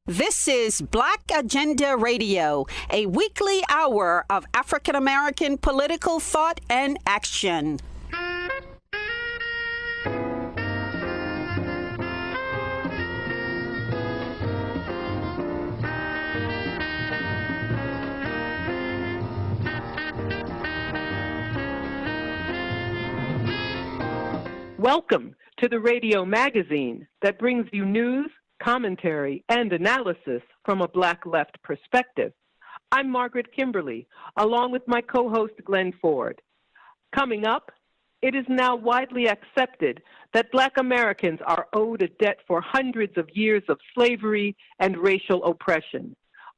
This is Black Agenda Radio, a weekly hour of African American political thought and action. Welcome to the radio magazine that brings you news, commentary, and analysis from a Black left perspective. I'm Margaret Kimberly, along with my co-host Glen Ford. Coming up, it is now widely accepted that Black Americans are owed a debt for hundreds of years of slavery and racial oppression.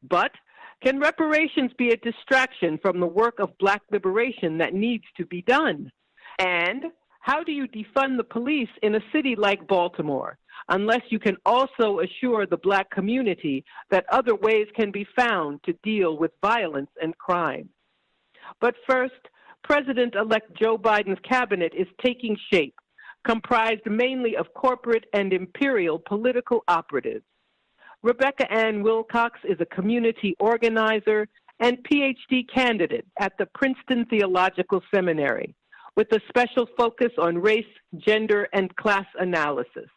But can reparations be a distraction from the work of Black liberation that needs to be done? And how do you defund the police in a city like Baltimore, unless you can also assure the Black community that other ways can be found to deal with violence and crime? But first, President-elect Joe Biden's cabinet is taking shape, comprised mainly of corporate and imperial political operatives. Rebecca Ann Wilcox is a community organizer and PhD candidate at the Princeton Theological Seminary, with a special focus on race, gender, and class analysis.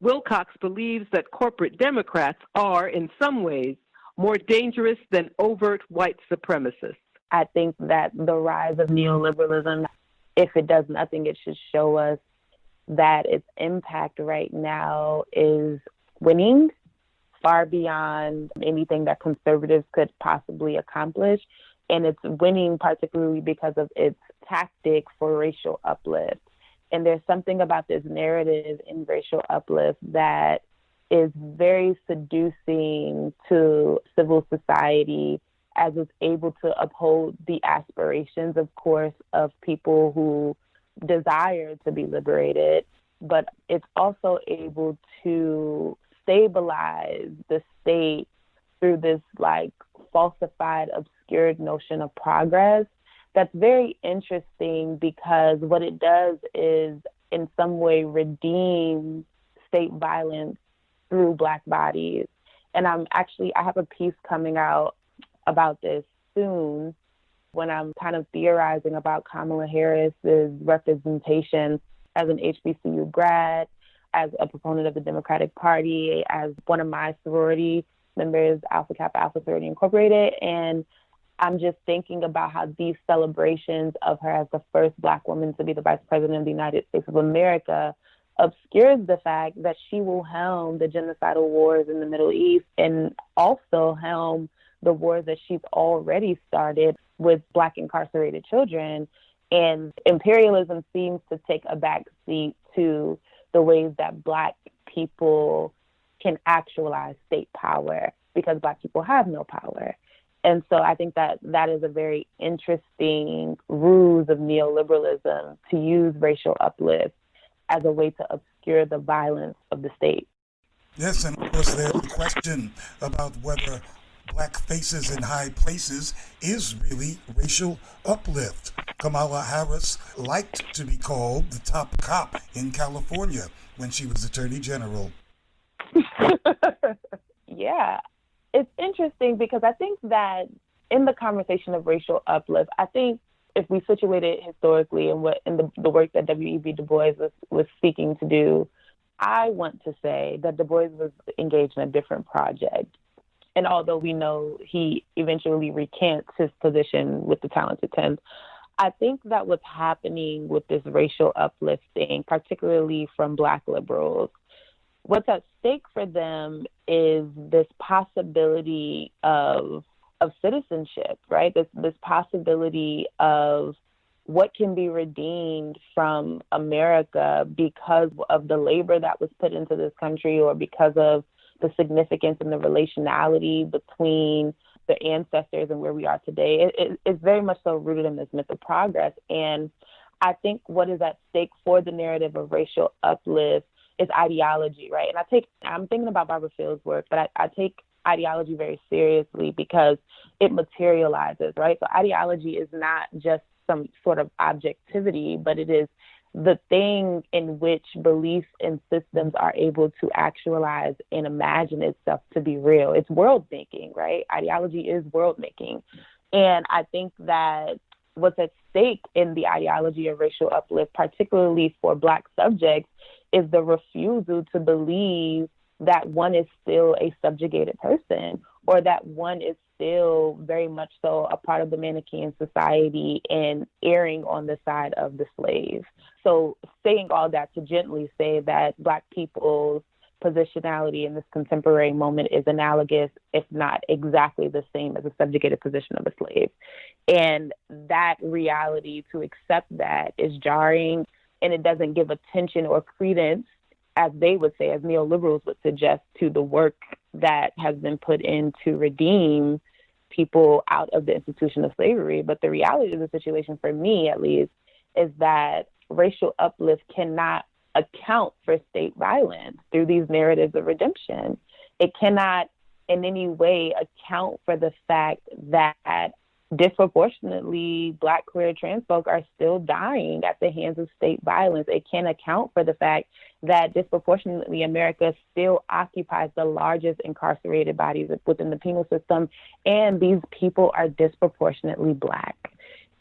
Wilcox believes that corporate Democrats are, in some ways, more dangerous than overt white supremacists. I think that the rise of neoliberalism, if it does nothing, it should show us that its impact right now is winning far beyond anything that conservatives could possibly accomplish. And it's winning particularly because of its tactic for racial uplift. And there's something about this narrative in racial uplift that is very seducing to civil society, as it's able to uphold the aspirations, of course, of people who desire to be liberated, but it's also able to stabilize the state through this falsified, obscured notion of progress. That's very interesting because what it does is in some way redeem state violence through Black bodies. And I have a piece coming out about this soon when I'm kind of theorizing about Kamala Harris's representation as an HBCU grad, as a proponent of the Democratic Party, as one of my sorority members, Alpha Kappa Alpha Sorority Incorporated. And I'm just thinking about how these celebrations of her as the first Black woman to be the Vice President of the United States of America obscures the fact that she will helm the genocidal wars in the Middle East and also helm the wars that she's already started with Black incarcerated children. And imperialism seems to take a back seat to the ways that Black people can actualize state power because Black people have no power. And so I think that that is a very interesting ruse of neoliberalism to use racial uplift as a way to obscure the violence of the state. Yes, and of course there's the question about whether Black faces in high places is really racial uplift. Kamala Harris liked to be called the top cop in California when she was Attorney General. Yeah. It's interesting because I think that in the conversation of racial uplift, I think if we situate it historically and the work that W.E.B. Du Bois was seeking to do, I want to say that Du Bois was engaged in a different project. And although we know he eventually recants his position with the Talented 10, I think that what's happening with this racial uplifting, particularly from Black liberals, what's at stake for them is this possibility of citizenship, right? This possibility of what can be redeemed from America because of the labor that was put into this country or because of the significance and the relationality between the ancestors and where we are today. It's very much so rooted in this myth of progress. And I think what is at stake for the narrative of racial uplift is ideology, right? And I'm thinking about Barbara Field's work, but I take ideology very seriously because it materializes, right? So ideology is not just some sort of objectivity, but it is the thing in which beliefs and systems are able to actualize and imagine itself to be real. It's world making, right? Ideology is world making. And I think that what's at stake in the ideology of racial uplift, particularly for Black subjects, is the refusal to believe that one is still a subjugated person, or that one is still very much so a part of the Manichaean society and erring on the side of the slave. So saying all that to gently say that Black people's positionality in this contemporary moment is analogous, if not exactly the same as a subjugated position of a slave. And that reality, to accept that, is jarring, and it doesn't give attention or credence, as they would say, as neoliberals would suggest, to the work that has been put in to redeem people out of the institution of slavery. But the reality of the situation, for me at least, is that racial uplift cannot account for state violence through these narratives of redemption. It cannot in any way account for the fact that disproportionately Black queer trans folk are still dying at the hands of state violence. It can't account for the fact that disproportionately America still occupies the largest incarcerated bodies within the penal system, and these people are disproportionately Black.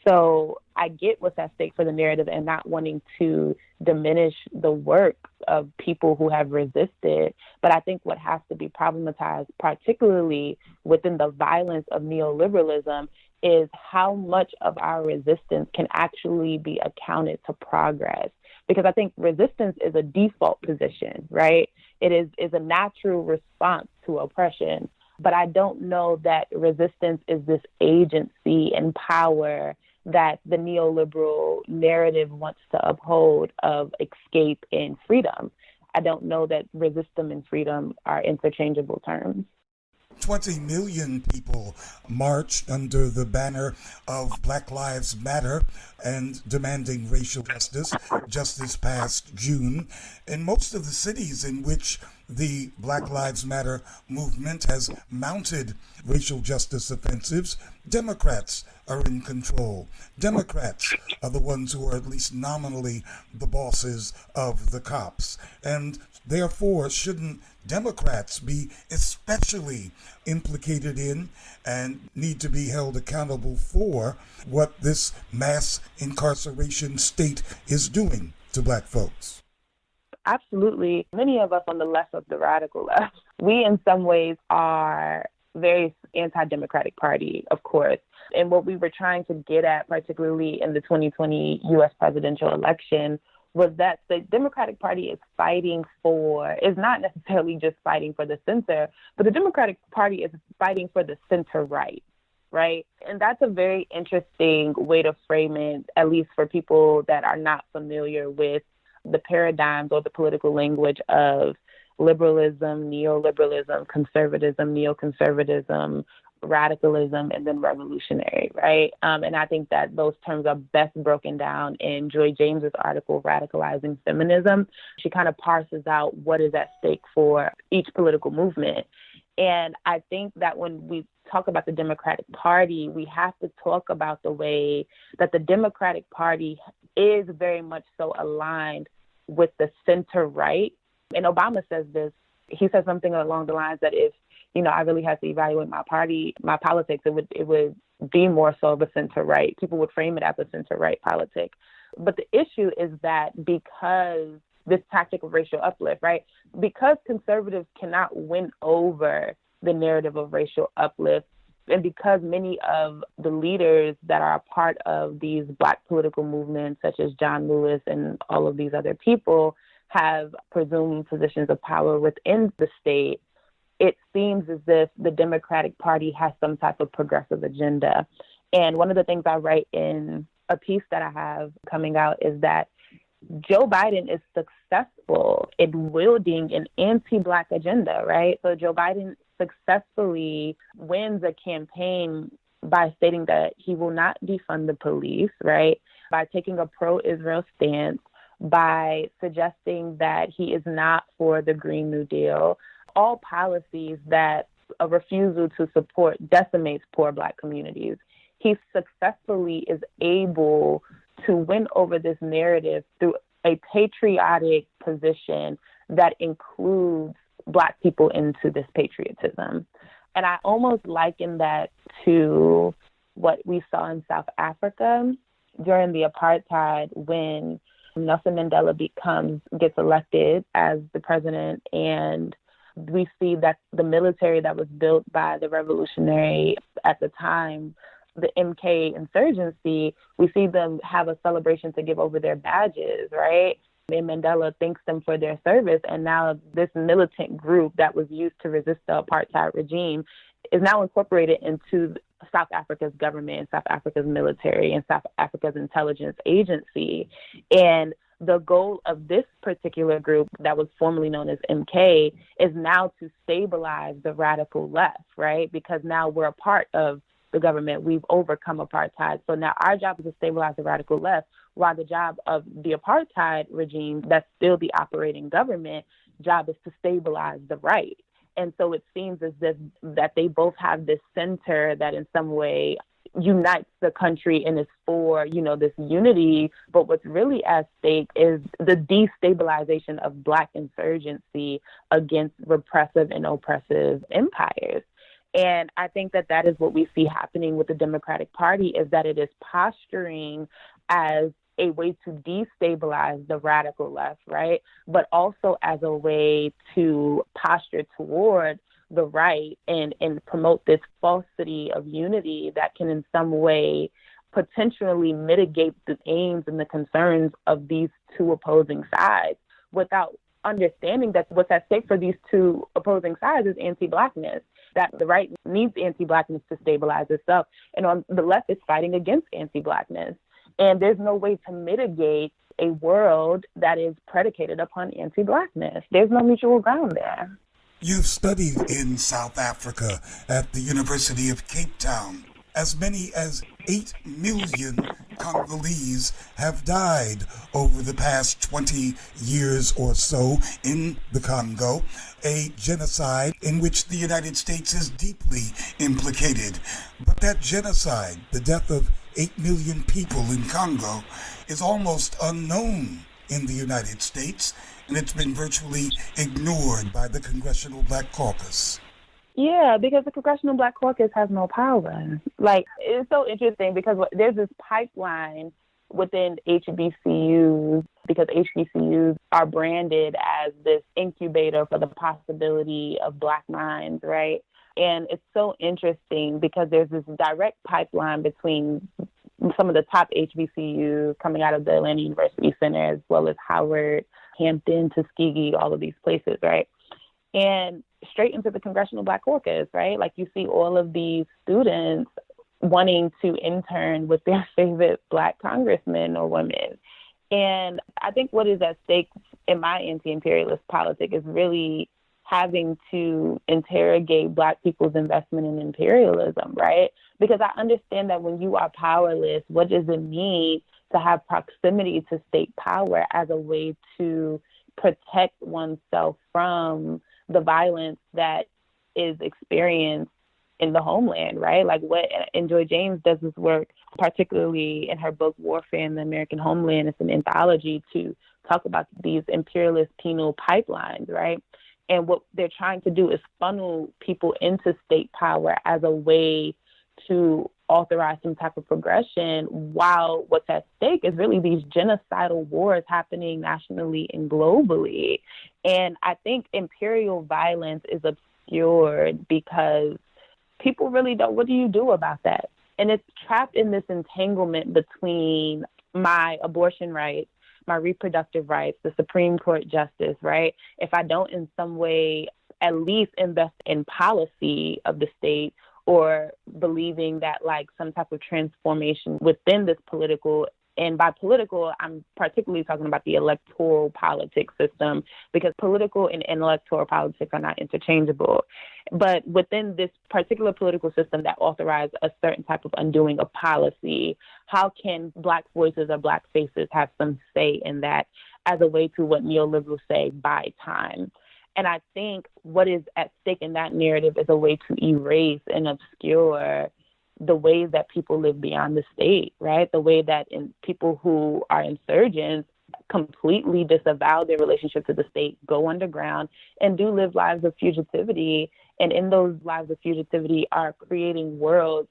So I get what's at stake for the narrative and not wanting to diminish the work of people who have resisted. But I think what has to be problematized, particularly within the violence of neoliberalism, is how much of our resistance can actually be accounted to progress. Because I think resistance is a default position, right? It is a natural response to oppression. But I don't know that resistance is this agency and power that the neoliberal narrative wants to uphold of escape and freedom. I don't know that resistance and freedom are interchangeable terms. 20 million people marched under the banner of Black Lives Matter and demanding racial justice just this past June. In most of the cities in which the Black Lives Matter movement has mounted racial justice offensives, Democrats are in control. Democrats are the ones who are at least nominally the bosses of the cops. And therefore, shouldn't Democrats be especially implicated in and need to be held accountable for what this mass incarceration state is doing to Black folks? Absolutely. Many of us on the left of the radical left, we in some ways are very anti-democratic party, of course. And what we were trying to get at, particularly in the 2020 U.S. presidential election, was that the Democratic Party is not necessarily just fighting for the center, but the Democratic Party is fighting for the center right? And that's a very interesting way to frame it, at least for people that are not familiar with the paradigms or the political language of liberalism, neoliberalism, conservatism, neoconservatism, radicalism, and then revolutionary, right? And I think that those terms are best broken down in Joy James's article, Radicalizing Feminism. She kind of parses out what is at stake for each political movement. And I think that when we talk about the Democratic Party, we have to talk about the way that the Democratic Party is very much so aligned with the center right. And Obama says this. He says something along the lines that if I really had to evaluate my politics, it would be more so of a center right. People would frame it as a center right politic. But the issue is that because this tactic of racial uplift, right? Because conservatives cannot win over the narrative of racial uplift, and because many of the leaders that are a part of these Black political movements, such as John Lewis and all of these other people, have presumed positions of power within the state, it seems as if the Democratic Party has some type of progressive agenda. And one of the things I write in a piece that I have coming out is that Joe Biden is successful in wielding an anti-Black agenda, right? So Joe Biden successfully wins a campaign by stating that he will not defund the police, right? By taking a pro-Israel stance, by suggesting that he is not for the Green New Deal, all policies that a refusal to support decimates poor Black communities. He successfully is able to win over this narrative through a patriotic position that includes Black people into this patriotism. And I almost liken that to what we saw in South Africa during the apartheid, when Nelson Mandela gets elected as the president, and we see that the military that was built by the revolutionary at the time, the MK insurgency, we see them have a celebration to give over their badges, right? And Mandela thanks them for their service. And now this militant group that was used to resist the apartheid regime is now incorporated into South Africa's government, South Africa's military, and South Africa's intelligence agency. And the goal of this particular group that was formerly known as MK is now to stabilize the radical left, right? Because now we're a part of the government. We've overcome apartheid. So now our job is to stabilize the radical left, while the job of the apartheid regime, that's still the operating government, job is to stabilize the right. And so it seems as if that they both have this center that in some way unites the country and is for, this unity. But what's really at stake is the destabilization of Black insurgency against repressive and oppressive empires. And I think that is what we see happening with the Democratic Party, is that it is posturing as a way to destabilize the radical left, right? But also as a way to posture toward the right and promote this falsity of unity that can in some way potentially mitigate the aims and the concerns of these two opposing sides, without understanding that what's at stake for these two opposing sides is anti-Blackness, that the right needs anti-Blackness to stabilize itself. And on the left is fighting against anti-Blackness. And there's no way to mitigate a world that is predicated upon anti-Blackness. There's no mutual ground there. You've studied in South Africa at the University of Cape Town. As many as 8 million Congolese have died over the past 20 years or so in the Congo, a genocide in which the United States is deeply implicated. But that genocide, the death of 8 million people in Congo, is almost unknown in the United States, and it's been virtually ignored by the Congressional Black Caucus. Yeah, because the Congressional Black Caucus has no power. It's so interesting because there's this pipeline within HBCUs, because HBCUs are branded as this incubator for the possibility of Black minds, right? And it's so interesting because there's this direct pipeline between some of the top HBCUs coming out of the Atlanta University Center, as well as Howard, Hampton, Tuskegee, all of these places, right? And straight into the Congressional Black Caucus, right? Like you see all of these students wanting to intern with their favorite Black congressmen or women. And I think what is at stake in my anti-imperialist politic is really having to interrogate Black people's investment in imperialism, right? Because I understand that when you are powerless, what does it mean to have proximity to state power as a way to protect oneself from the violence that is experienced in the homeland, right? And Joy James does this work, particularly in her book, Warfare in the American Homeland. It's an anthology to talk about these imperialist penal pipelines, right? And what they're trying to do is funnel people into state power as a way to authorize some type of progression, while what's at stake is really these genocidal wars happening nationally and globally. And I think imperial violence is obscured because people really don't, what do you do about that? And it's trapped in this entanglement between my abortion rights, my reproductive rights, the Supreme Court justice, right? If I don't in some way at least invest in policy of the state, or believing that some type of transformation within this political, and by political, I'm particularly talking about the electoral politics system, because political and electoral politics are not interchangeable. But within this particular political system that authorizes a certain type of undoing of policy, how can Black voices or Black faces have some say in that as a way to what neoliberals say, buy time? And I think what is at stake in that narrative is a way to erase and obscure the ways that people live beyond the state, right? The way that people who are insurgents completely disavow their relationship to the state, go underground, and do live lives of fugitivity. And in those lives of fugitivity are creating worlds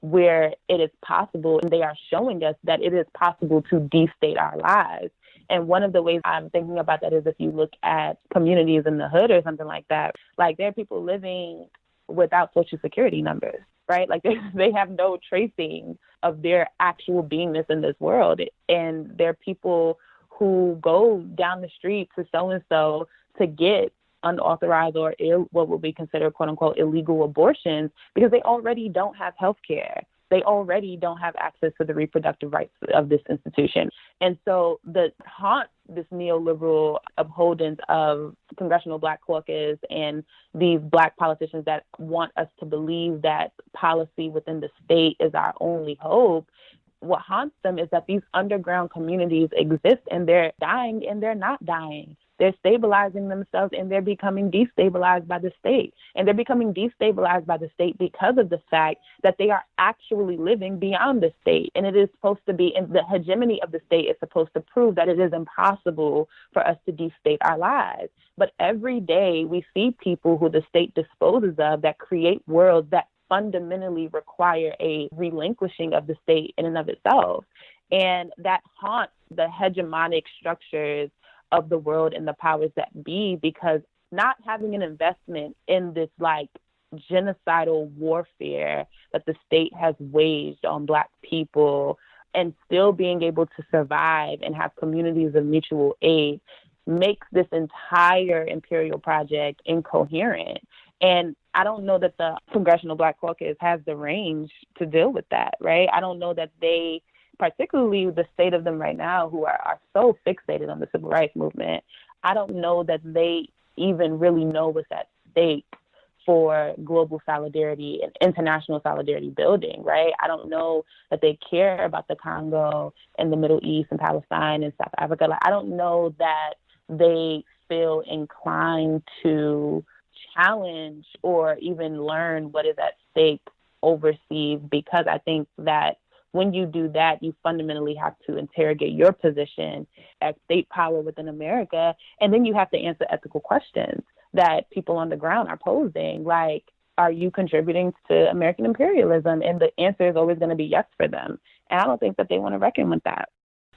where it is possible, and they are showing us that it is possible to de-state our lives. And one of the ways I'm thinking about that is if you look at communities in the hood or something like that, like there are people living without Social Security numbers, right? Like they have no tracing of their actual beingness in this world. And there are people who go down the street to so-and-so to get unauthorized or what would be considered, quote unquote, illegal abortions because they already don't have health care. They already don't have access to the reproductive rights of this institution. And so the haunts this neoliberal upholdings of Congressional Black Caucus and these Black politicians that want us to believe that policy within the state is our only hope. What haunts them is that these underground communities exist and they're dying and they're not dying. They're stabilizing themselves and they're becoming destabilized by the state. And they're becoming destabilized by the state because of the fact that they are actually living beyond the state. And it is supposed to be, and the hegemony of the state is supposed to prove that it is impossible for us to destate our lives. But every day we see people who the state disposes of that create worlds that fundamentally require a relinquishing of the state in and of itself. And that haunts the hegemonic structures of the world and the powers that be, because not having an investment in this like genocidal warfare that the state has waged on Black people and still being able to survive and have communities of mutual aid makes this entire imperial project incoherent. And I don't know that the Congressional Black Caucus has the range to deal with that, right? I don't know that they, particularly the state of them right now, who are so fixated on the civil rights movement, I don't know that they even really know what's at stake for global solidarity and international solidarity building, right? I don't know that they care about the Congo and the Middle East and Palestine and South Africa. Like, I don't know that they feel inclined to challenge or even learn what is at stake overseas, because I think that when you do that, you fundamentally have to interrogate your position as state power within America. And then you have to answer ethical questions that people on the ground are posing, like, are you contributing to American imperialism? And the answer is always going to be yes for them. And I don't think that they want to reckon with that.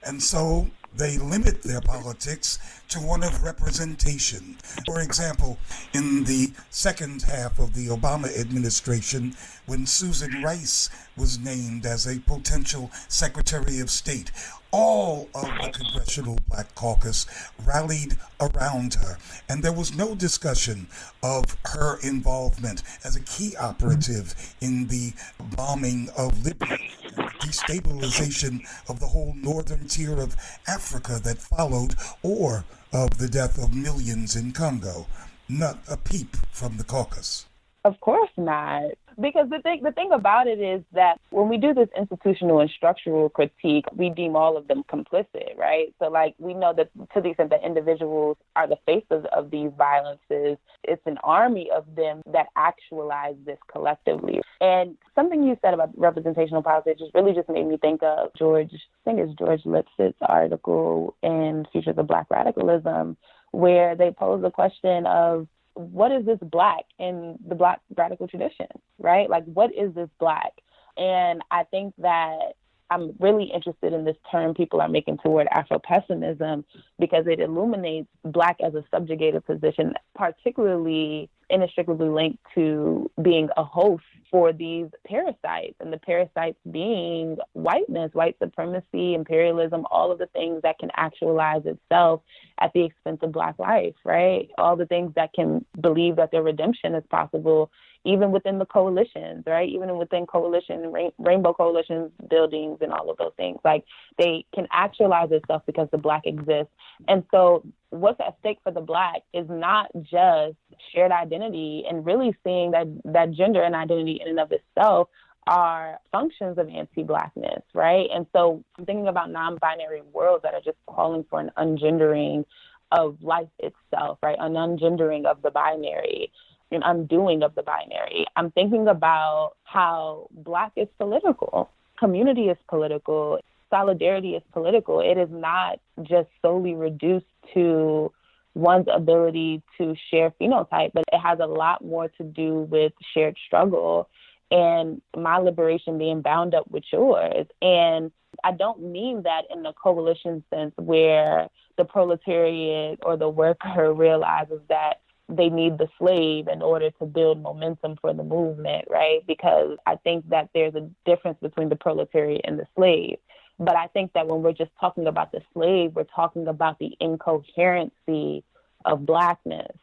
And so they limit their politics to one of representation. For example, in the second half of the Obama administration, when Susan Rice was named as a potential Secretary of State, all of the Congressional Black Caucus rallied around her, and there was no discussion of her involvement as a key operative in the bombing of Libya and the destabilization of the whole northern tier of Africa that followed, or of the death of millions in Congo. Not a peep from the caucus. Of course not. Because the thing about it is that when we do this institutional and structural critique, we deem all of them complicit, right? So, like, we know that to the extent that individuals are the faces of these violences, it's an army of them that actualize this collectively. And something you said about representational politics just really just made me think of George Lipsett's article in Futures of Black Radicalism, where they pose the question of, what is this Black in the Black radical tradition, right? Like, what is this Black? And I think that I'm really interested in this term people are making toward Afro-pessimism, because it illuminates Black as a subjugated position, particularly inextricably linked to being a host for these parasites, and the parasites being whiteness, white supremacy, imperialism, all of the things that can actualize itself at the expense of Black life, right? All the things that can believe that their redemption is possible, even within the coalitions, right? Even within coalition, rainbow coalitions, buildings, and all of those things. Like, they can actualize itself because the Black exists. And so what's at stake for the Black is not just shared identity, and really seeing that gender and identity in and of itself are functions of anti-Blackness, right? And so I'm thinking about non-binary worlds that are just calling for an ungendering of life itself, right? An ungendering of the binary. an undoing of the binary. I'm thinking about how Black is political, community is political, solidarity is political. It is not just solely reduced to one's ability to share phenotype, but it has a lot more to do with shared struggle and my liberation being bound up with yours. And I don't mean that in the coalition sense where the proletariat or the worker realizes that they need the slave in order to build momentum for the movement, right? Because I think that there's a difference between the proletariat and the slave. But I think that when we're just talking about the slave, we're talking about the incoherency of Blackness.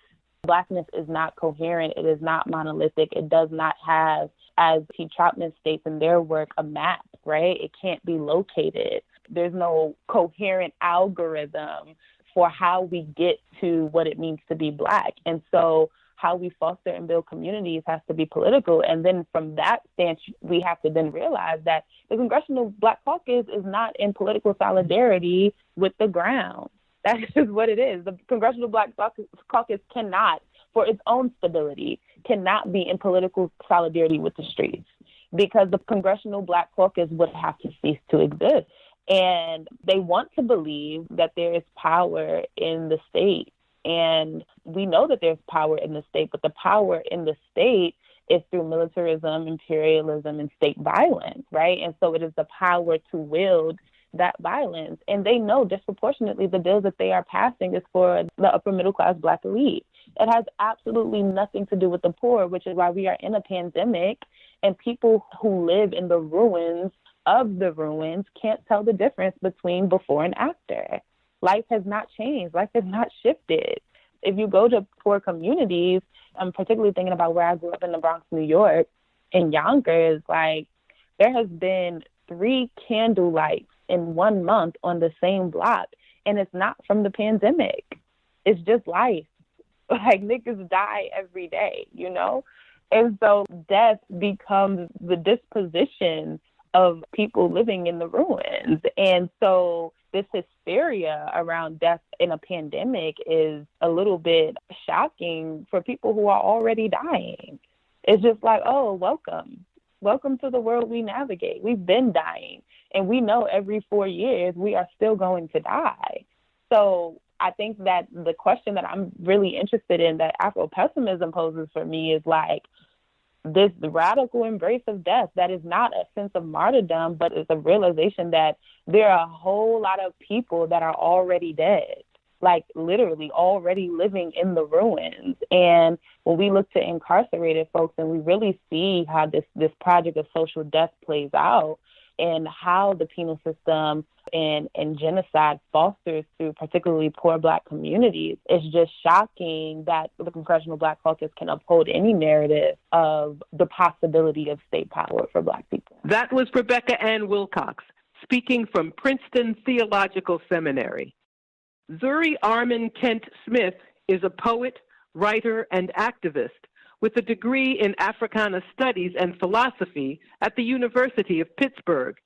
Blackness is not coherent. It is not monolithic. It does not have, as T. Troutman states in their work, a map, right? It can't be located. There's no coherent algorithm for how we get to what it means to be Black. And so how we foster and build communities has to be political. And then from that stance, we have to then realize that the Congressional Black Caucus is not in political solidarity with the ground. That is what it is. The Congressional Black Caucus cannot, for its own stability, cannot be in political solidarity with the streets, because the Congressional Black Caucus would have to cease to exist. And they want to believe that there is power in the state. And we know that there's power in the state, but the power in the state is through militarism, imperialism, and state violence, right? And so it is the power to wield that violence. And they know disproportionately the bills that they are passing is for the upper middle class Black elite. It has absolutely nothing to do with the poor, which is why we are in a pandemic, and people who live in the ruins of the ruins can't tell the difference between before and after. Life has not changed. Life has not shifted. If you go to poor communities, I'm particularly thinking about where I grew up in the Bronx, New York, in Yonkers, like there has been 3 candle lights in 1 month on the same block. And it's not from the pandemic. It's just life. Like niggas die every day, you know? And so death becomes the disposition of people living in the ruins. And so this hysteria around death in a pandemic is a little bit shocking for people who are already dying. It's just like, oh, welcome. Welcome to the world we navigate. We've been dying, and we know every 4 years we are still going to die. So I think that the question that I'm really interested in that Afro-pessimism poses for me is like, this radical embrace of death that is not a sense of martyrdom, but it's a realization that there are a whole lot of people that are already dead, like literally already living in the ruins. And when we look to incarcerated folks and we really see how this project of social death plays out and how the penal system and genocide fosters through particularly poor Black communities, it's just shocking that the Congressional Black Caucus can uphold any narrative of the possibility of state power for Black people. That was Rebecca Ann Wilcox, speaking from Princeton Theological Seminary. Zuri Armin Kent Smith is a poet, writer, and activist with a degree in Africana Studies and Philosophy at the University of Pittsburgh.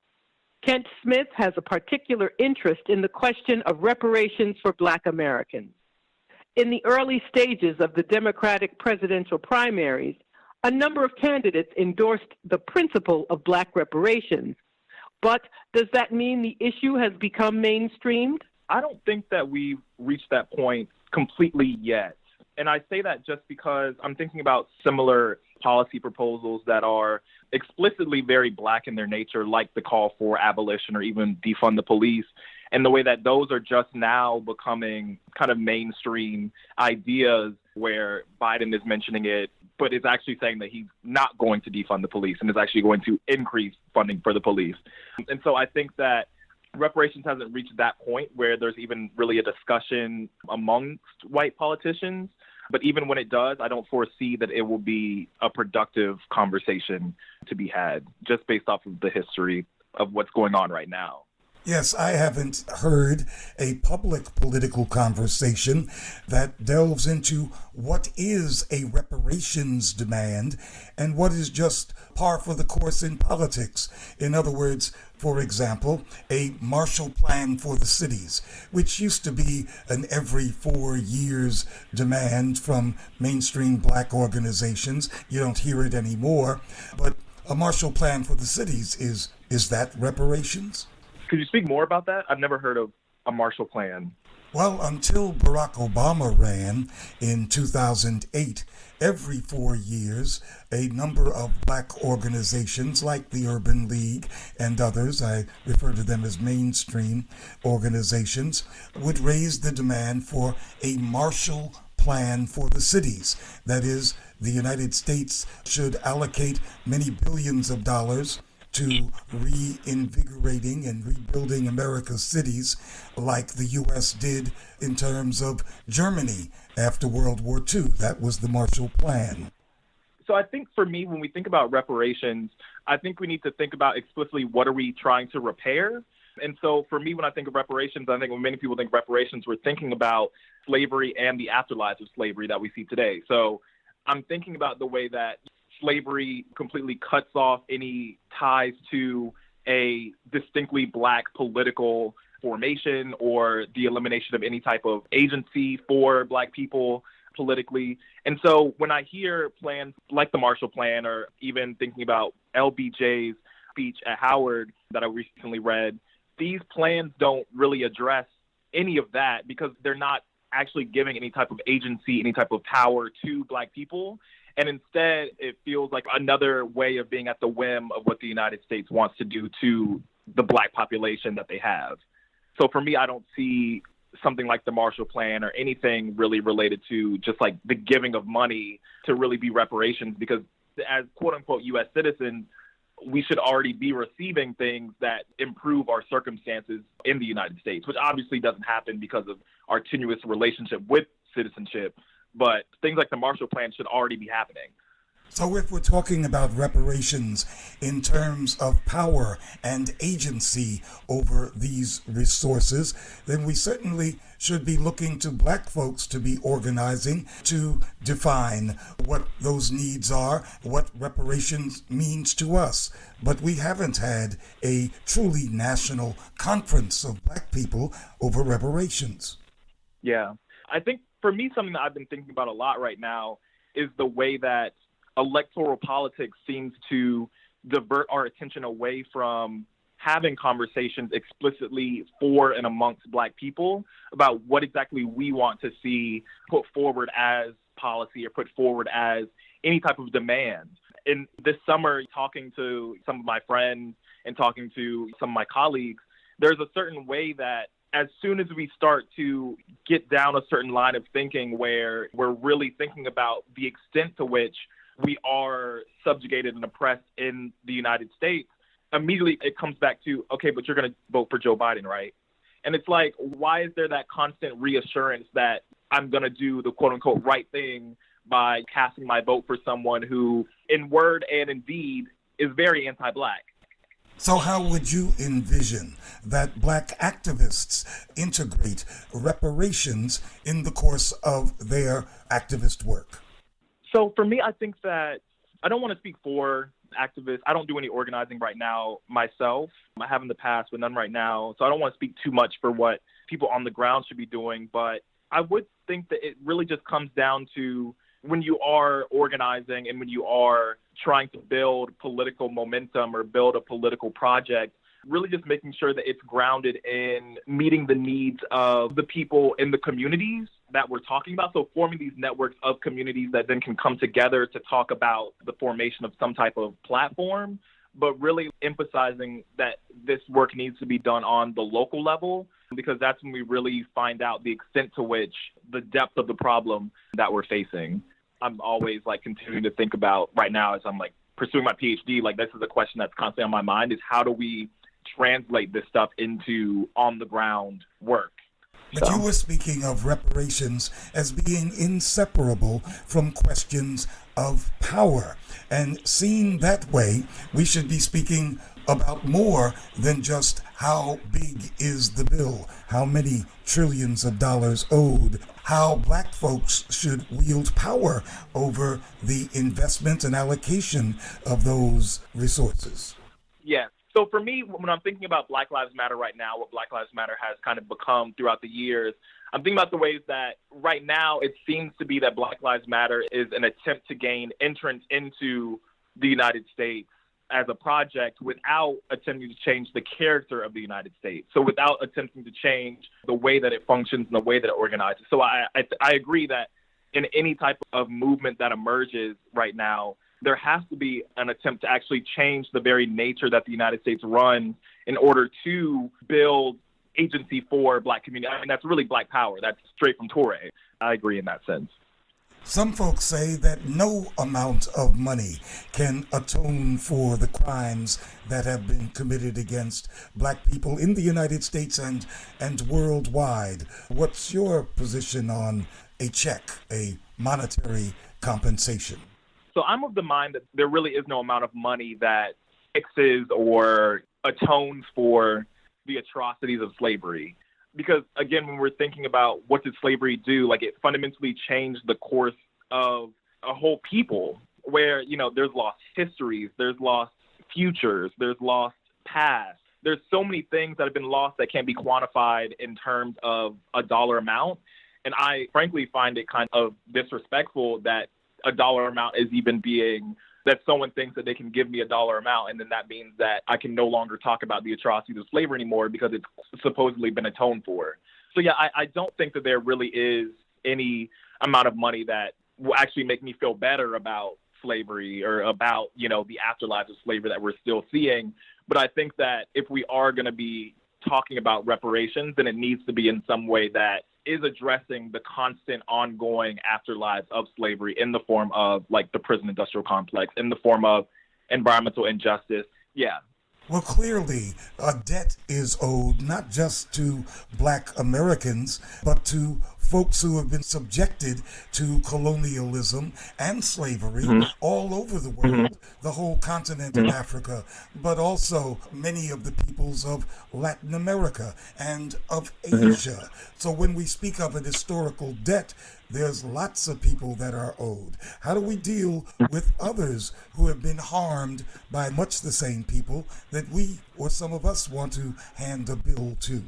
Kent Smith has a particular interest in the question of reparations for Black Americans. In the early stages of the Democratic presidential primaries, a number of candidates endorsed the principle of Black reparations. But does that mean the issue has become mainstreamed? I don't think that we've reached that point completely yet. And I say that just because I'm thinking about similar policy proposals that are explicitly very Black in their nature, like the call for abolition or even defund the police, and the way that those are just now becoming kind of mainstream ideas where Biden is mentioning it, but is actually saying that he's not going to defund the police and is actually going to increase funding for the police. And so I think that reparations hasn't reached that point where there's even really a discussion amongst white politicians. But even when it does, I don't foresee that it will be a productive conversation to be had just based off of the history of what's going on right now. Yes, I haven't heard a public political conversation that delves into what is a reparations demand and what is just par for the course in politics. In other words, for example, a Marshall Plan for the cities, which used to be an every 4 years demand from mainstream black organizations. You don't hear it anymore, but a Marshall Plan for the cities is that reparations? Could you speak more about that? I've never heard of a Marshall Plan. Well, until Barack Obama ran in 2008, every 4 years, a number of black organizations like the Urban League and others, I refer to them as mainstream organizations, would raise the demand for a Marshall Plan for the cities. That is, the United States should allocate many billions of dollars to reinvigorating and rebuilding America's cities like the U.S. did in terms of Germany after World War II. That was the Marshall Plan. So I think for me, when we think about reparations, I think we need to think about explicitly what are we trying to repair. And so for me, when I think of reparations, I think when many people think reparations, we're thinking about slavery and the afterlife of slavery that we see today. So I'm thinking about the way that slavery completely cuts off any ties to a distinctly black political formation or the elimination of any type of agency for black people politically. And so when I hear plans like the Marshall Plan, or even thinking about LBJ's speech at Howard that I recently read, these plans don't really address any of that because they're not actually giving any type of agency, any type of power to black people. And instead, it feels like another way of being at the whim of what the United States wants to do to the black population that they have. So for me, I don't see something like the Marshall Plan or anything really related to just like the giving of money to really be reparations, because as quote unquote U.S. citizens, we should already be receiving things that improve our circumstances in the United States, which obviously doesn't happen because of our tenuous relationship with citizenship. But things like the Marshall Plan should already be happening. So if we're talking about reparations in terms of power and agency over these resources, then we certainly should be looking to black folks to be organizing to define what those needs are, what reparations means to us. But we haven't had a truly national conference of black people over reparations. Yeah. I think for me, something that I've been thinking about a lot right now is the way that electoral politics seems to divert our attention away from having conversations explicitly for and amongst black people about what exactly we want to see put forward as policy or put forward as any type of demand. In this summer, talking to some of my friends and talking to some of my colleagues, there's a certain way that as soon as we start to get down a certain line of thinking where we're really thinking about the extent to which we are subjugated and oppressed in the United States, immediately it comes back to, okay, but you're going to vote for Joe Biden, right? And it's like, why is there that constant reassurance that I'm going to do the quote unquote right thing by casting my vote for someone who in word and in deed is very anti-black? So how would you envision that black activists integrate reparations in the course of their activist work? So for me, I think that I don't want to speak for activists. I don't do any organizing right now myself. I have in the past, but none right now. So I don't want to speak too much for what people on the ground should be doing. But I would think that it really just comes down to when you are organizing and when you are trying to build political momentum or build a political project, really just making sure that it's grounded in meeting the needs of the people in the communities that we're talking about. So forming these networks of communities that then can come together to talk about the formation of some type of platform, but really emphasizing that this work needs to be done on the local level, because that's when we really find out the extent to which the depth of the problem that we're facing. I'm always like continuing to think about right now as I'm like pursuing my PhD, like this is a question that's constantly on my mind, is how do we translate this stuff into on the ground work? But you were speaking of reparations as being inseparable from questions of power. And seen that way, we should be speaking about more than just how big is the bill, how many trillions of dollars owed, how black folks should wield power over the investment and allocation of those resources. Yes. So for me, when I'm thinking about Black Lives Matter right now, what Black Lives Matter has kind of become throughout the years, I'm thinking about the ways that right now it seems to be that Black Lives Matter is an attempt to gain entrance into the United States as a project without attempting to change the character of the United States. So without attempting to change the way that it functions and the way that it organizes. So I agree that in any type of movement that emerges right now, there has to be an attempt to actually change the very nature that the United States runs in order to build agency for Black community. I mean, that's really Black power. That's straight from Toure. I agree in that sense. Some folks say that no amount of money can atone for the crimes that have been committed against Black people in the United States and worldwide. What's your position on a check, a monetary compensation? So I'm of the mind that there really is no amount of money that fixes or atones for the atrocities of slavery. Because, again, when we're thinking about what did slavery do, like it fundamentally changed the course of a whole people where, you know, there's lost histories, there's lost futures, there's lost past. There's so many things that have been lost that can't be quantified in terms of a dollar amount. And I frankly find it kind of disrespectful that a dollar amount is even being, that someone thinks that they can give me a dollar amount and then that means that I can no longer talk about the atrocities of slavery anymore because it's supposedly been atoned for. So yeah, I don't think that there really is any amount of money that will actually make me feel better about slavery or about, you know, the afterlife of slavery that we're still seeing. But I think that if we are going to be talking about reparations, then it needs to be in some way that is addressing the constant ongoing afterlives of slavery in the form of like the prison industrial complex, in the form of environmental injustice. Yeah. Well, clearly, a debt is owed not just to Black Americans, but to folks who have been subjected to colonialism and slavery all over the world, the whole continent of Africa, but also many of the peoples of Latin America and of Asia. So when we speak of an historical debt, there's lots of people that are owed. How do we deal with others who have been harmed by much the same people that we or some of us want to hand a bill to?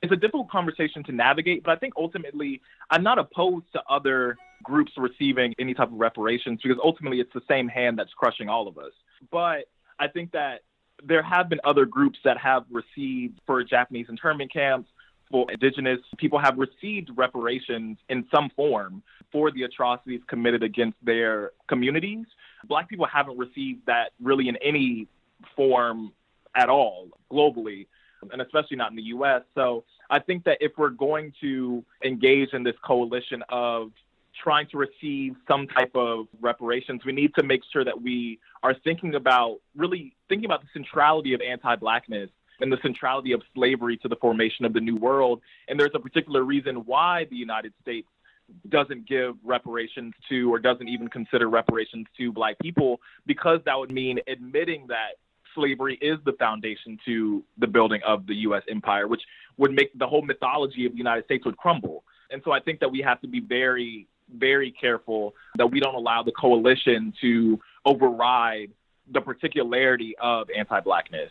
It's a difficult conversation to navigate, but I think ultimately I'm not opposed to other groups receiving any type of reparations because ultimately it's the same hand that's crushing all of us. But I think that there have been other groups that have received, for Japanese internment camps, for indigenous people have received reparations in some form for the atrocities committed against their communities. Black people haven't received that really in any form at all globally, and especially not in the U.S. So I think that if we're going to engage in this coalition of trying to receive some type of reparations, we need to make sure that we are really thinking about the centrality of anti-Blackness and the centrality of slavery to the formation of the New World. And there's a particular reason why the United States doesn't give reparations to, or doesn't even consider reparations to, Black people, because that would mean admitting that slavery is the foundation to the building of the U.S. empire, which would make the whole mythology of the United States would crumble. And so I think that we have to be very, very careful that we don't allow the coalition to override the particularity of anti-Blackness.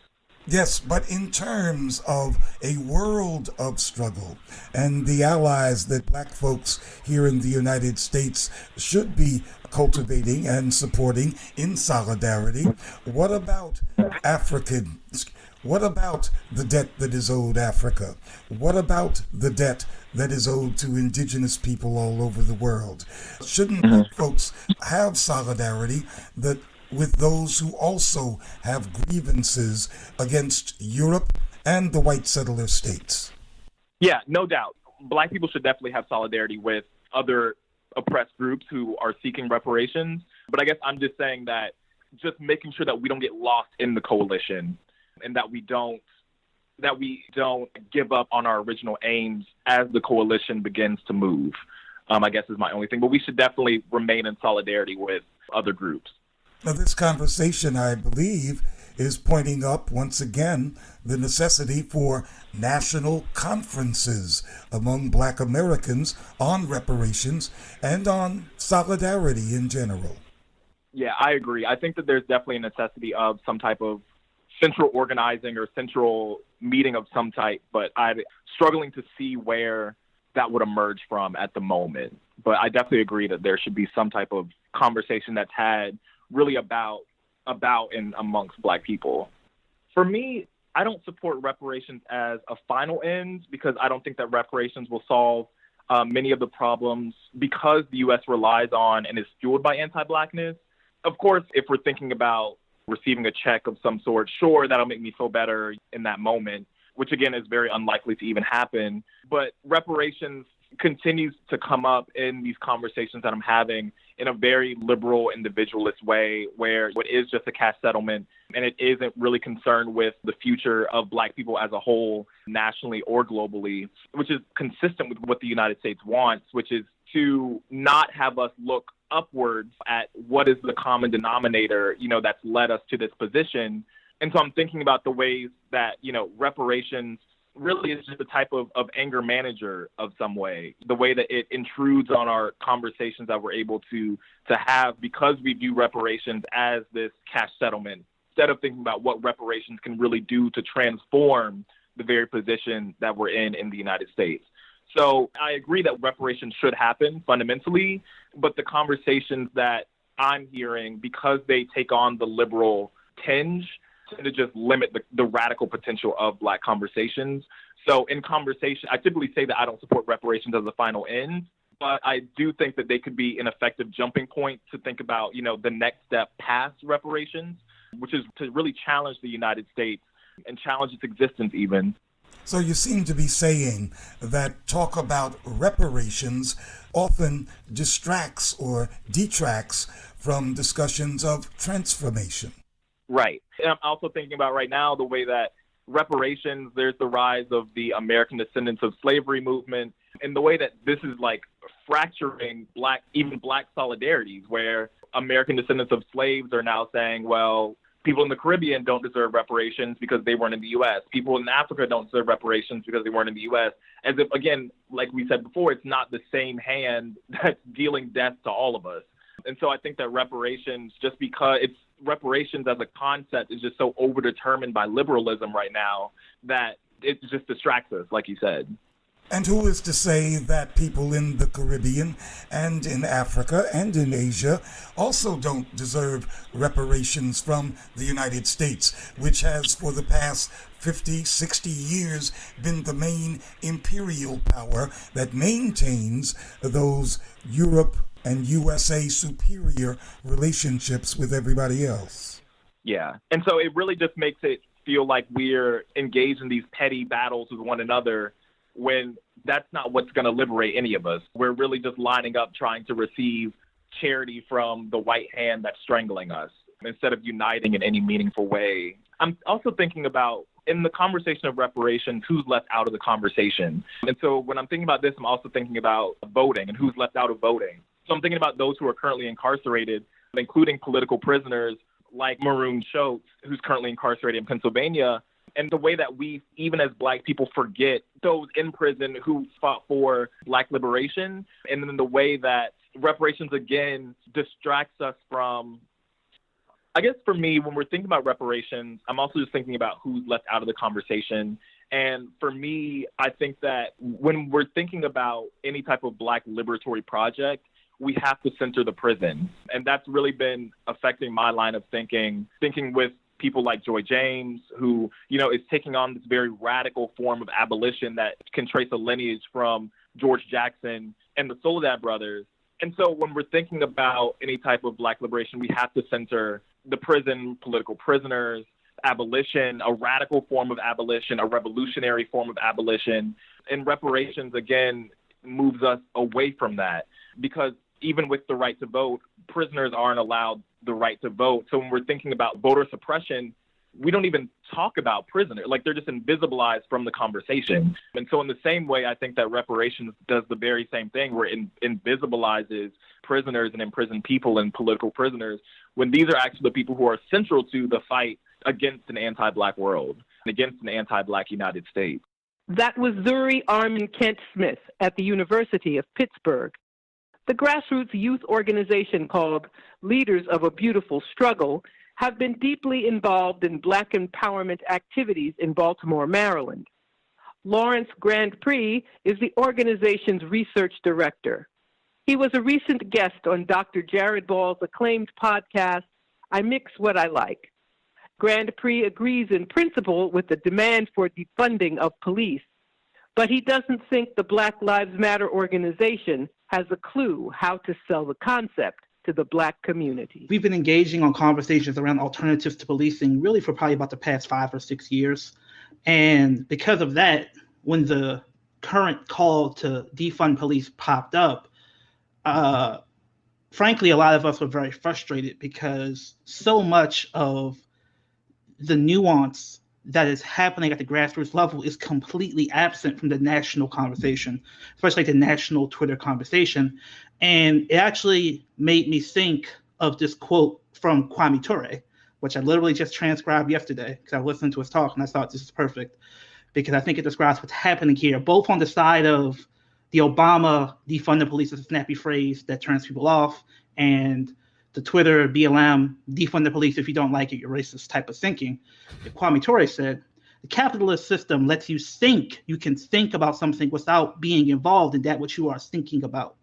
Yes, but in terms of a world of struggle and the allies that Black folks here in the United States should be cultivating and supporting in solidarity, what about Africans? What about the debt that is owed Africa? What about the debt that is owed to indigenous people all over the world? Shouldn't folks have solidarity that with those who also have grievances against Europe and the white settler states? Yeah, no doubt. Black people should definitely have solidarity with other oppressed groups who are seeking reparations. But I guess I'm just saying that just making sure that we don't get lost in the coalition and that we don't give up on our original aims as the coalition begins to move, I guess is my only thing. But we should definitely remain in solidarity with other groups. Now, this conversation, I believe, is pointing up once again the necessity for national conferences among Black Americans on reparations and on solidarity in general. Yeah, I agree. I think that there's definitely a necessity of some type of central organizing or central meeting of some type, but I'm struggling to see where that would emerge from at the moment. But I definitely agree that there should be some type of conversation that's had really about and amongst Black people. For me, I don't support reparations as a final end because I don't think that reparations will solve many of the problems because the U.S. relies on and is fueled by anti-Blackness. Of course, if we're thinking about receiving a check of some sort, sure, that'll make me feel better in that moment, which again is very unlikely to even happen. But reparations continues to come up in these conversations that I'm having in a very liberal, individualist way, where it is just a cash settlement and it isn't really concerned with the future of Black people as a whole, nationally or globally, which is consistent with what the United States wants, which is to not have us look upwards at what is the common denominator, that's led us to this position. And so I'm thinking about the ways that, reparations really is just a type of anger manager of some way, the way that it intrudes on our conversations that we're able to have because we view reparations as this cash settlement, instead of thinking about what reparations can really do to transform the very position that we're in the United States. So I agree that reparations should happen fundamentally, but the conversations that I'm hearing, because they take on the liberal tinge, tend to just limit the radical potential of Black conversations. So in conversation, I typically say that I don't support reparations as a final end, but I do think that they could be an effective jumping point to think about, the next step past reparations, which is to really challenge the United States and challenge its existence even. So you seem to be saying that talk about reparations often distracts or detracts from discussions of transformation. Right. And I'm also thinking about right now the way that reparations, there's the rise of the American descendants of slavery movement, and the way that this is like fracturing even Black solidarities, where American descendants of slaves are now saying, well, people in the Caribbean don't deserve reparations because they weren't in the U.S. People in Africa don't deserve reparations because they weren't in the U.S. As if, again, like we said before, it's not the same hand that's dealing death to all of us. And so I think that reparations, just because reparations as a concept is just so overdetermined by liberalism right now that it just distracts us, like you said. And who is to say that people in the Caribbean and in Africa and in Asia also don't deserve reparations from the United States, which has for the past 50, 60 years been the main imperial power that maintains those Europe and USA superior relationships with everybody else. Yeah. And so it really just makes it feel like we're engaged in these petty battles with one another when that's not what's going to liberate any of us. We're really just lining up trying to receive charity from the white hand that's strangling us instead of uniting in any meaningful way. I'm also thinking about, in the conversation of reparations, who's left out of the conversation. And so when I'm thinking about this, I'm also thinking about voting and who's left out of voting. So I'm thinking about those who are currently incarcerated, including political prisoners like Maroon Schultz, who's currently incarcerated in Pennsylvania, and the way that we, even as Black people, forget those in prison who fought for Black liberation, and then the way that reparations, again, distracts us from, I guess for me, when we're thinking about reparations, I'm also just thinking about who's left out of the conversation. And for me, I think that when we're thinking about any type of Black liberatory project, we have to center the prison. And that's really been affecting my line of thinking with people like Joy James, who, is taking on this very radical form of abolition that can trace a lineage from George Jackson and the Soledad brothers. And so when we're thinking about any type of Black liberation, we have to center the prison, political prisoners, abolition, a radical form of abolition, a revolutionary form of abolition. And reparations, again, moves us away from that because even with the right to vote, prisoners aren't allowed the right to vote. So when we're thinking about voter suppression, we don't even talk about prisoners. Like, they're just invisibilized from the conversation. And so in the same way, I think that reparations does the very same thing, where it invisibilizes prisoners and imprisoned people and political prisoners, when these are actually the people who are central to the fight against an anti-Black world, against an anti-Black United States. That was Zuri Armin Kent Smith at the University of Pittsburgh. The grassroots youth organization called Leaders of a Beautiful Struggle have been deeply involved in Black empowerment activities in Baltimore, Maryland. Lawrence Grand Prix is the organization's research director. He was a recent guest on Dr. Jared Ball's acclaimed podcast, I Mix What I Like. Grand Prix agrees in principle with the demand for defunding of police, but he doesn't think the Black Lives Matter organization has a clue how to sell the concept to the Black community. We've been engaging on conversations around alternatives to policing really for probably about the past 5 or 6 years. And because of that, when the current call to defund police popped up, frankly, a lot of us were very frustrated because so much of the nuance that is happening at the grassroots level is completely absent from the national conversation, especially the national Twitter conversation. And it actually made me think of this quote from Kwame Ture, which I literally just transcribed yesterday because I listened to his talk and I thought this is perfect because I think it describes what's happening here, both on the side of the Obama defund the police is a snappy phrase that turns people off, and the Twitter BLM defund the police if you don't like it, you're racist type of thinking. Kwame Ture said, the capitalist system lets you think you can think about something without being involved in that which you are thinking about.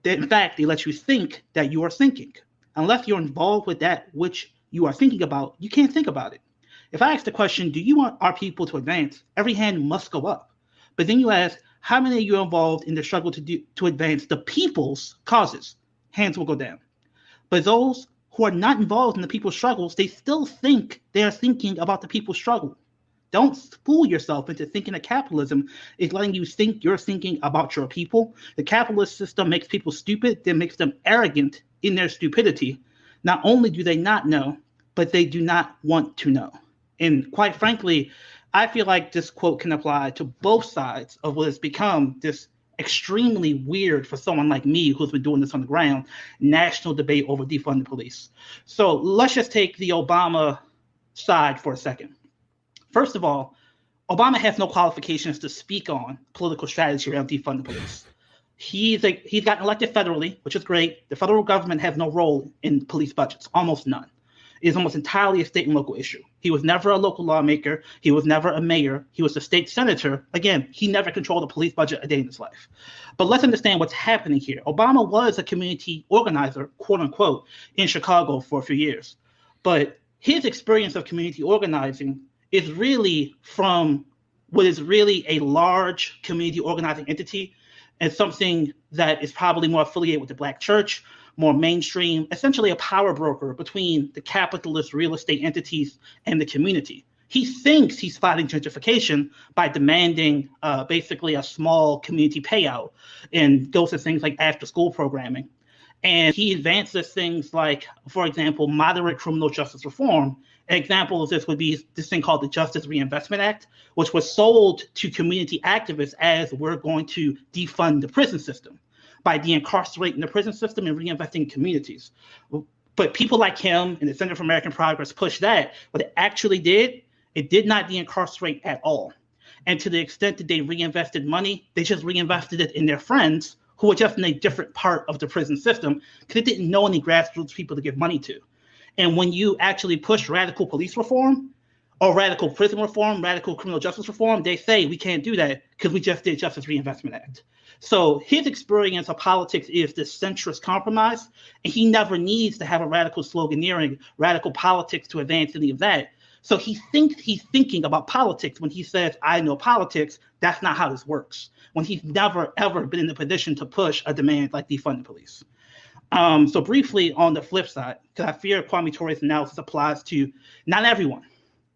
In fact, they let you think that you are thinking. Unless you're involved with that which you are thinking about, you can't think about it. If I ask the question, do you want our people to advance? Every hand must go up. But then you ask, how many of you are involved in the struggle to advance the people's causes? Hands will go down. But those who are not involved in the people's struggles, they still think they are thinking about the people's struggle. Don't fool yourself into thinking that capitalism is letting you think you're thinking about your people. The capitalist system makes people stupid, then makes them arrogant in their stupidity. Not only do they not know, but they do not want to know. And quite frankly, I feel like this quote can apply to both sides of what has become this extremely weird for someone like me who's been doing this on the ground, national debate over defund the police. So let's just take the Obama side for a second. First of all, Obama has no qualifications to speak on political strategy around defund the police. He's gotten elected federally, which is great. The federal government has no role in police budgets, almost none. It is almost entirely a state and local issue. He was never a local lawmaker. He was never a mayor. He was a state senator. Again, he never controlled a police budget a day in his life. But let's understand what's happening here. Obama was a community organizer, quote unquote, in Chicago for a few years. But his experience of community organizing is really from what is really a large community organizing entity and something that is probably more affiliated with the Black church, more mainstream, essentially a power broker between the capitalist real estate entities and the community. He thinks he's fighting gentrification by demanding basically a small community payout and goes to things like after school programming. And he advances things like, for example, moderate criminal justice reform. An example of this would be this thing called the Justice Reinvestment Act, which was sold to community activists as we're going to defund the prison system by de-incarcerating the prison system and reinvesting in communities. But people like him and the Center for American Progress pushed that. What it actually did, it did not de-incarcerate at all. And to the extent that they reinvested money, they just reinvested it in their friends who were just in a different part of the prison system because it didn't know any grassroots people to give money to. And when you actually push radical police reform or radical prison reform, radical criminal justice reform, they say we can't do that because we just did Justice Reinvestment Act. So his experience of politics is this centrist compromise, and he never needs to have a radical sloganeering, radical politics to advance any of that. So he thinks he's thinking about politics when he says, I know politics. That's not how this works. When he's never, ever been in the position to push a demand like defund the police. So briefly on the flip side, because I fear Kwame Ture's analysis applies to not everyone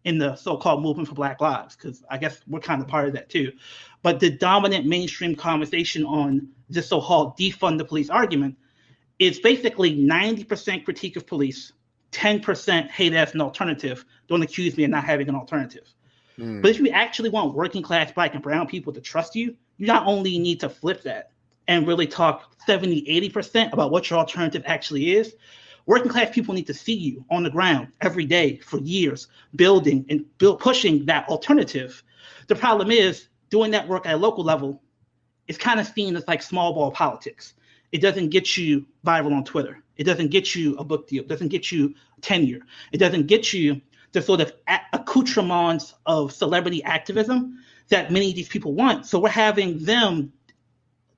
in the so-called movement for Black Lives, because I guess we're kind of part of that too. But the dominant mainstream conversation on this so-called defund the police argument is basically 90% critique of police, 10% hate as an alternative. Don't accuse me of not having an alternative. But if you actually want working class Black and brown people to trust you, you not only need to flip that and really talk 70, 80% about what your alternative actually is. Working class people need to see you on the ground every day for years, pushing that alternative. The problem is doing that work at a local level is kind of seen as like small ball politics. It doesn't get you viral on Twitter. It doesn't get you a book deal. It doesn't get you tenure. It doesn't get you the sort of accoutrements of celebrity activism that many of these people want. So we're having them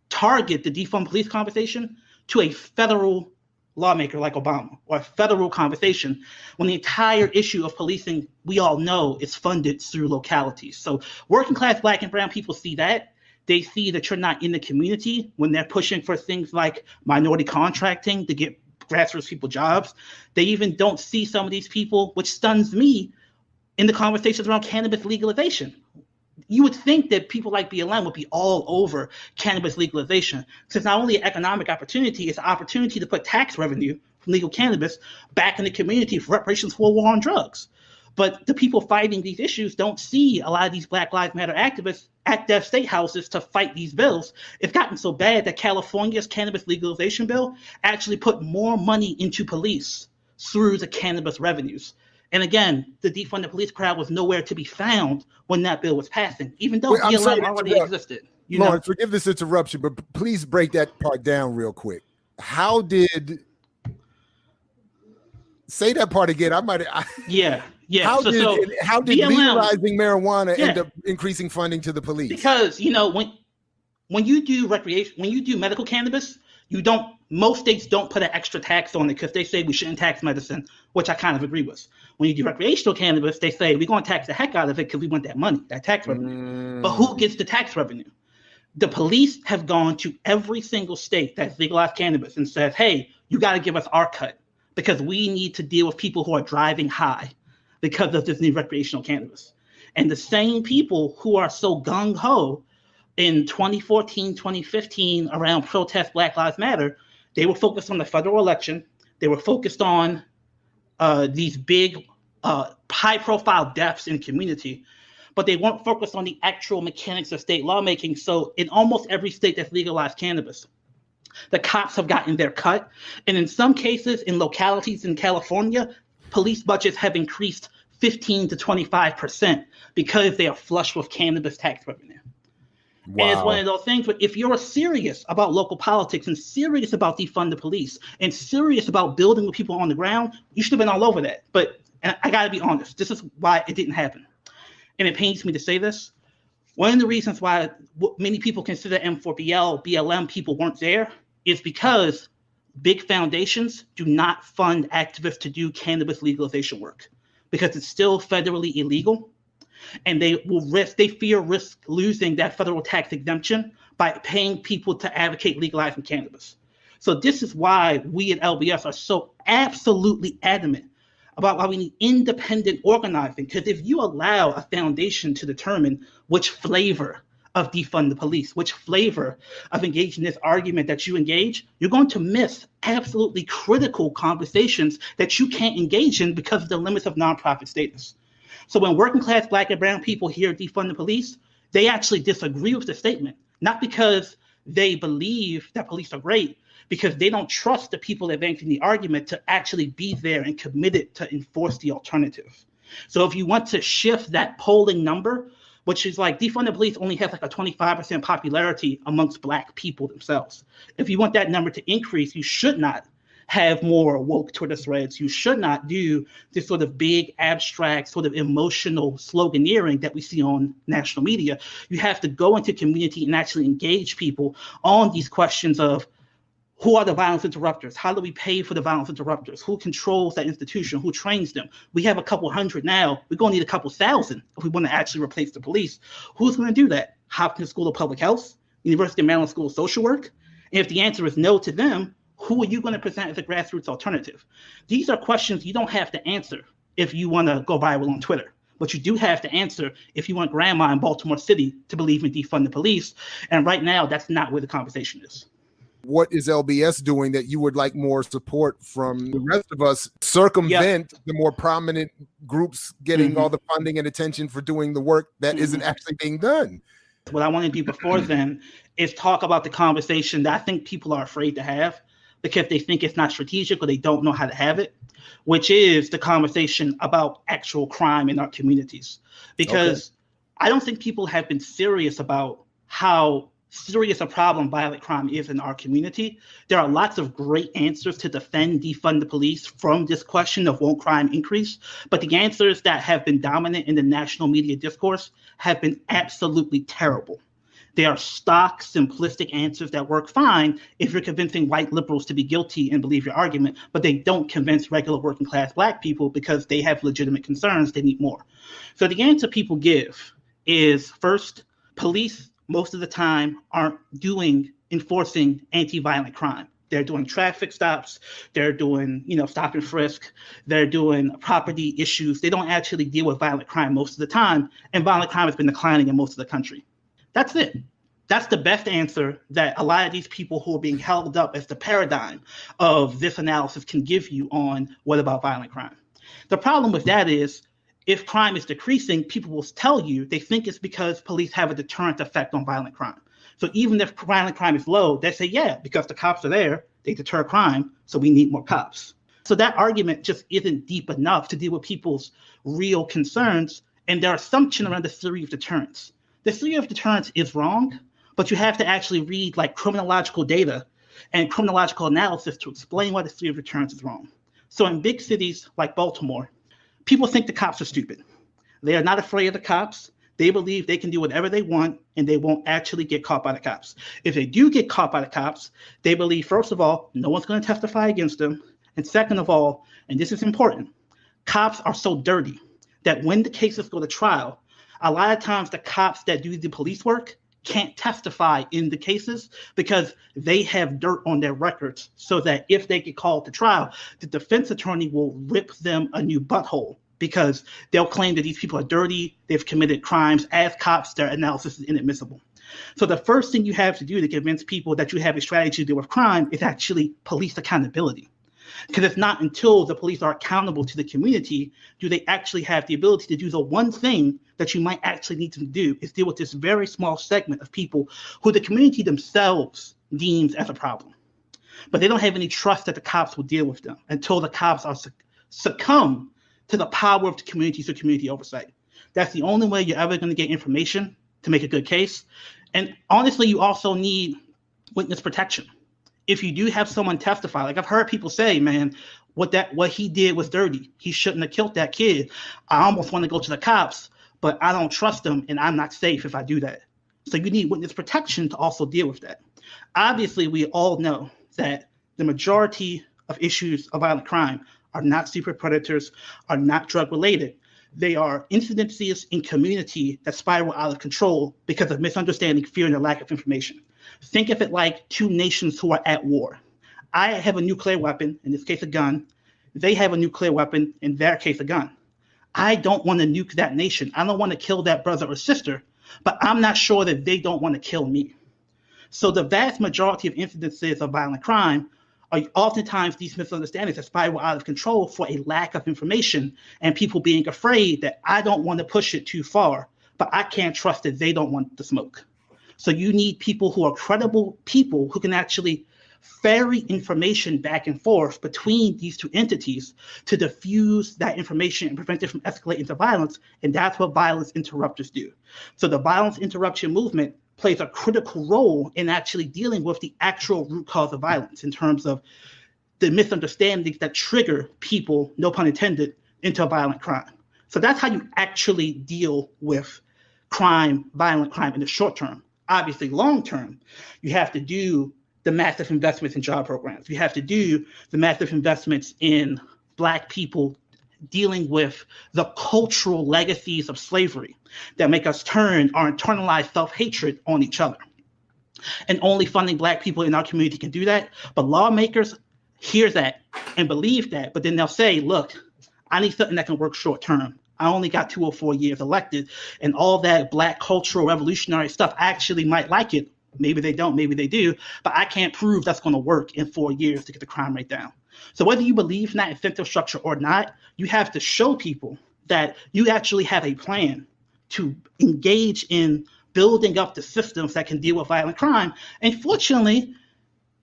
target the defund police conversation to a federal lawmaker like Obama, or a federal conversation, when the entire issue of policing, we all know, is funded through localities. So working class Black and brown people see that. They see that you're not in the community when they're pushing for things like minority contracting to get grassroots people jobs. They even don't see some of these people, which stuns me, in the conversations around cannabis legalization. You would think that people like BLM would be all over cannabis legalization, since not only an economic opportunity, it's an opportunity to put tax revenue from legal cannabis back in the community for reparations for a war on drugs. But the people fighting these issues don't see a lot of these Black Lives Matter activists at their state houses to fight these bills. It's gotten so bad that California's cannabis legalization bill actually put more money into police through the cannabis revenues. And again, the defund the police crowd was nowhere to be found when that bill was passing, even though BLM already existed. Lauren, forgive this interruption, but please break that part down real quick. How did say that part again? Yeah. How did BLM, legalizing marijuana end up increasing funding to the police? Because when you do recreation, when you do medical cannabis, most states don't put an extra tax on it because they say we shouldn't tax medicine, which I kind of agree with. When you do recreational cannabis, they say we're going to tax the heck out of it because we want that money, that tax revenue. But who gets the tax revenue? The police have gone to every single state that's legalized cannabis and says, hey, you got to give us our cut because we need to deal with people who are driving high because of this new recreational cannabis. And the same people who are so gung-ho in 2014, 2015 around protest Black Lives Matter, they were focused on the federal election. They were focused on these big, high-profile deaths in community, but they weren't focused on the actual mechanics of state lawmaking. So in almost every state that's legalized cannabis, the cops have gotten their cut. And in some cases, in localities in California, police budgets have increased 15 to 25% because they are flush with cannabis tax revenue. Wow. And it's one of those things where if you're serious about local politics and serious about defund the police and serious about building with people on the ground, you should have been all over that. But I got to be honest, this is why it didn't happen. And it pains me to say this. One of the reasons why many people consider M4BL, BLM people weren't there is because big foundations do not fund activists to do cannabis legalization work because it's still federally illegal. And they fear losing that federal tax exemption by paying people to advocate legalizing cannabis. So this is why we at LBS are so absolutely adamant about why we need independent organizing. Because if you allow a foundation to determine which flavor of defund the police, which flavor of engaging this argument that you engage, you're going to miss absolutely critical conversations that you can't engage in because of the limits of nonprofit status. So when working class Black and brown people hear defund the police, they actually disagree with the statement, not because they believe that police are great, because they don't trust the people advancing the argument to actually be there and committed to enforce the alternative. So if you want to shift that polling number, which is like defund the police only has like a 25% popularity amongst Black people themselves. If you want that number to increase, you should not have more woke Twitter threads. You should not do this sort of big, abstract, sort of emotional sloganeering that we see on national media. You have to go into community and actually engage people on these questions of who are the violence interrupters? How do we pay for the violence interrupters? Who controls that institution? Who trains them? We have a couple hundred now. We're going to need a couple thousand if we want to actually replace the police. Who's going to do that? Hopkins School of Public Health, University of Maryland School of Social Work? And if the answer is no to them, who are you going to present as a grassroots alternative? These are questions you don't have to answer if you want to go viral on Twitter, but you do have to answer if you want grandma in Baltimore City to believe in defund the police. And right now, that's not where the conversation is. What is LBS doing that you would like more support from the rest of us circumvent the more prominent groups getting all the funding and attention for doing the work that isn't actually being done? What I want to do before then is talk about the conversation that I think people are afraid to have, because they think it's not strategic or they don't know how to have it, which is the conversation about actual crime in our communities. Because I don't think people have been serious about how serious a problem violent crime is in our community. There are lots of great answers to defund the police from this question of won't crime increase, but the answers that have been dominant in the national media discourse have been absolutely terrible. They are stock, simplistic answers that work fine if you're convincing white liberals to be guilty and believe your argument, but they don't convince regular working class Black people because they have legitimate concerns. They need more. So the answer people give is, first, police most of the time aren't enforcing anti-violent crime. They're doing traffic stops, they're doing, stop and frisk, they're doing property issues. They don't actually deal with violent crime most of the time, and violent crime has been declining in most of the country. That's it. That's the best answer that a lot of these people who are being held up as the paradigm of this analysis can give you on what about violent crime. The problem with that is, if crime is decreasing, people will tell you they think it's because police have a deterrent effect on violent crime. So even if violent crime is low, they say, yeah, because the cops are there, they deter crime, so we need more cops. So that argument just isn't deep enough to deal with people's real concerns and their assumption around the theory of deterrence. The theory of deterrence is wrong, but you have to actually read criminological data and criminological analysis to explain why the theory of deterrence is wrong. So in big cities like Baltimore, people think the cops are stupid. They are not afraid of the cops. They believe they can do whatever they want and they won't actually get caught by the cops. If they do get caught by the cops, they believe, first of all, no one's going to testify against them. And second of all, and this is important, cops are so dirty that when the cases go to trial, a lot of times the cops that do the police work can't testify in the cases because they have dirt on their records, so that if they get called to trial, the defense attorney will rip them a new butthole because they'll claim that these people are dirty, they've committed crimes. As cops, their analysis is inadmissible. So the first thing you have to do to convince people that you have a strategy to deal with crime is actually police accountability. Because it's not until the police are accountable to the community do they actually have the ability to do the one thing that you might actually need them to do, is deal with this very small segment of people who the community themselves deems as a problem. But they don't have any trust that the cops will deal with them until the cops are succumb to the power of the community through community oversight. That's the only way you're ever going to get information to make a good case. And honestly, you also need witness protection. If you do have someone testify, like I've heard people say, man, what he did was dirty. He shouldn't have killed that kid. I almost want to go to the cops, but I don't trust them and I'm not safe if I do that. So you need witness protection to also deal with that. Obviously, we all know that the majority of issues of violent crime are not super predators, are not drug related. They are incidences in community that spiral out of control because of misunderstanding, fear, and a lack of information. Think of it like two nations who are at war. I have a nuclear weapon, in this case a gun. They have a nuclear weapon, in their case a gun. I don't want to nuke that nation. I don't want to kill that brother or sister, but I'm not sure that they don't want to kill me. So the vast majority of incidences of violent crime are oftentimes these misunderstandings that spiral out of control for a lack of information and people being afraid that I don't want to push it too far, but I can't trust that they don't want the smoke. So you need people who are credible people who can actually ferry information back and forth between these two entities to diffuse that information and prevent it from escalating to violence. And that's what violence interrupters do. So the violence interruption movement plays a critical role in actually dealing with the actual root cause of violence in terms of the misunderstandings that trigger people, no pun intended, into a violent crime. So that's how you actually deal with crime, violent crime in the short term. Obviously, long term, you have to do the massive investments in job programs. You have to do the massive investments in Black people dealing with the cultural legacies of slavery that make us turn our internalized self-hatred on each other. And only funding Black people in our community can do that. But lawmakers hear that and believe that, but then they'll say, look, I need something that can work short term. I only got 2 or 4 years elected, and all that Black cultural revolutionary stuff, I actually might like it. Maybe they don't, maybe they do, but I can't prove that's going to work in 4 years to get the crime rate down. So whether you believe in that incentive structure or not, you have to show people that you actually have a plan to engage in building up the systems that can deal with violent crime. And fortunately,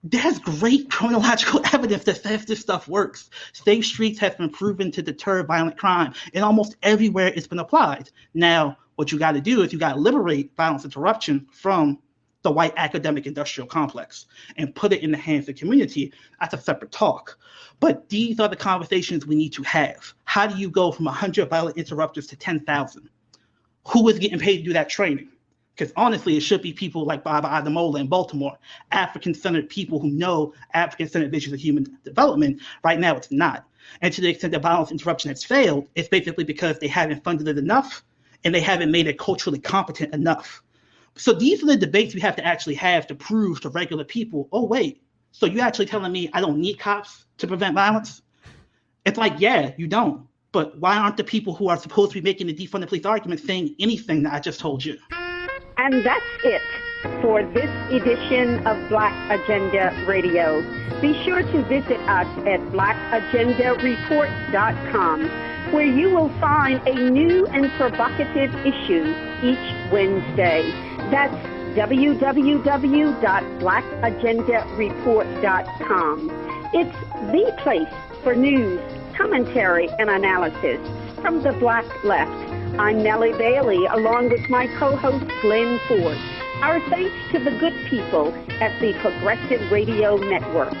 there's great chronological evidence that says this stuff works. Safe streets have been proven to deter violent crime, and almost everywhere it's been applied. Now, what you got to do is you got to liberate violence interruption from the white academic industrial complex and put it in the hands of the community. That's a separate talk. But these are the conversations we need to have. How do you go from 100 violent interrupters to 10,000? Who is getting paid to do that training? Because honestly, it should be people like Baba Ademola in Baltimore, African-centered people who know African-centered visions of human development. Right now, it's not. And to the extent that violence interruption has failed, it's basically because they haven't funded it enough and they haven't made it culturally competent enough. So these are the debates we have to actually have to prove to regular people, oh, wait, so you're actually telling me I don't need cops to prevent violence? It's like, yeah, you don't. But why aren't the people who are supposed to be making the defund the police argument saying anything that I just told you? And that's it for this edition of Black Agenda Radio. Be sure to visit us at blackagendareport.com, where you will find a new and provocative issue each Wednesday. That's www.blackagendareport.com. It's the place for news, commentary, and analysis from the Black Left. I'm Nellie Bailey, along with my co-host Glen Ford. Our thanks to the good people at the Progressive Radio Network.